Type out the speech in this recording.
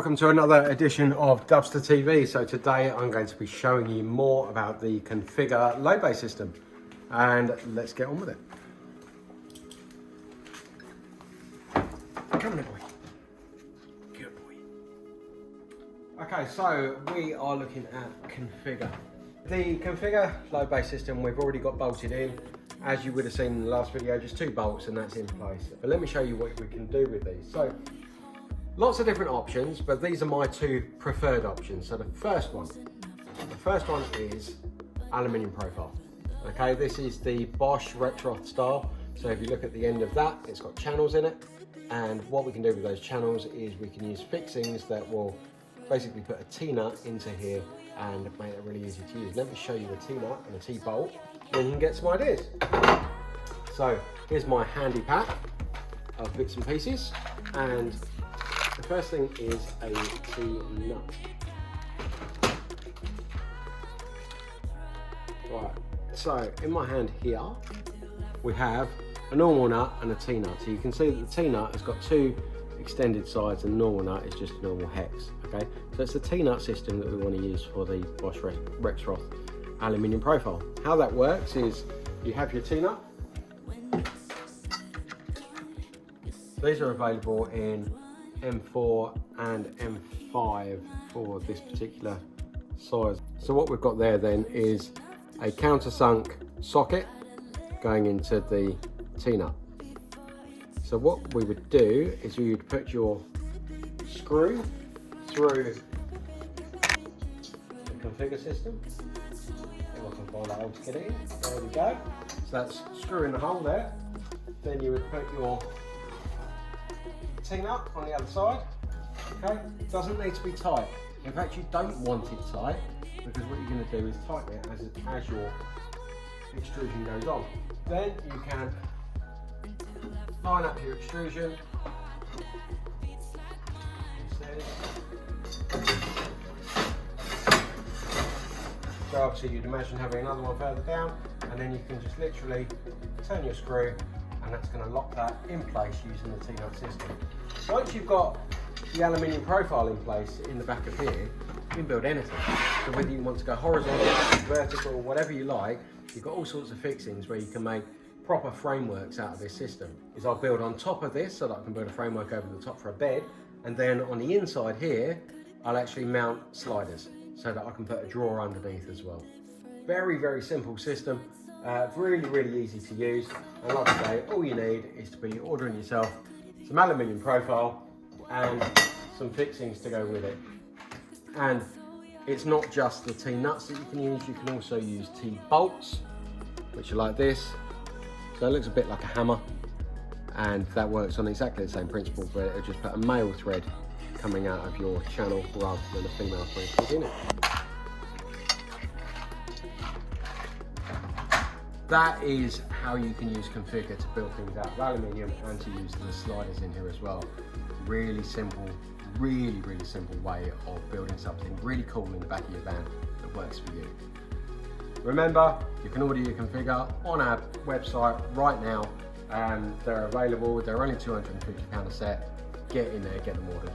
welcome to another edition of Dubsta TV. So today I'm going to be showing you more about the Konfigr load bay system, and let's get on with it. Come on, boy. Good boy. Okay, so we are looking at Konfigr. The Konfigr load bay system we've already got bolted in. As you would have seen in the last video, just 2 bolts and that's in place. But let me show you what we can do with these. So, lots of different options, but these are my 2 preferred options. So the first one is aluminium profile. Okay, this is the Bosch Rexroth style. So if you look at the end of that, it's got channels in it. And what we can do with those channels is we can use fixings that will basically put a T-nut into here and make it really easy to use. Let me show you a T-nut and a T-bolt, then you can get some ideas. So here's my handy pack of bits and pieces, and the first thing is a T-nut. Right, so in my hand here we have a normal nut and a T-nut. So you can see that the T-nut has got 2 extended sides and the normal nut is just a normal hex. Okay, so it's the T-nut system that we want to use for the Bosch Rexroth aluminium profile. How that works is you have your T-nut. These are available in M4 and M5 for this particular size. So what we've got there then is a countersunk socket going into the T-nut. So what we would do is you would put your screw through the Konfigr system. I can find that old to get it in. There we go. So that's screw in the hole there. Then you would put your T-nut on the other side. Okay, it doesn't need to be tight. In fact, you don't want it tight, because what you're going to do is tighten it as your extrusion goes on. Then you can line up your extrusion. So obviously you'd imagine having another one further down, and then you can just literally turn your screw, and that's going to lock that in place using the T-nut system. Once you've got the aluminium profile in place in the back of here, you can build anything. So whether you want to go horizontal, vertical, whatever you like, you've got all sorts of fixings where you can make proper frameworks out of this system. Is I'll build on top of this so that I can build a framework over the top for a bed, and then on the inside here, I'll actually mount sliders so that I can put a drawer underneath as well. Very, very simple system. Really, really easy to use. And like I say, all you need is to be ordering yourself some aluminium profile and some fixings to go with it. And it's not just the T-nuts that you can use, you can also use T-bolts, which are like this. So it looks a bit like a hammer, and that works on exactly the same principle, but it'll just put a male thread coming out of your channel rather than a female thread within it. That is how you can use Konfigr to build things out of aluminium and to use the sliders in here as well. Really simple, really simple way of building something really cool in the back of your van that works for you. Remember, you can order your Konfigr on our website right now, and they're available. They're only £250 a set. Get in there, get them ordered.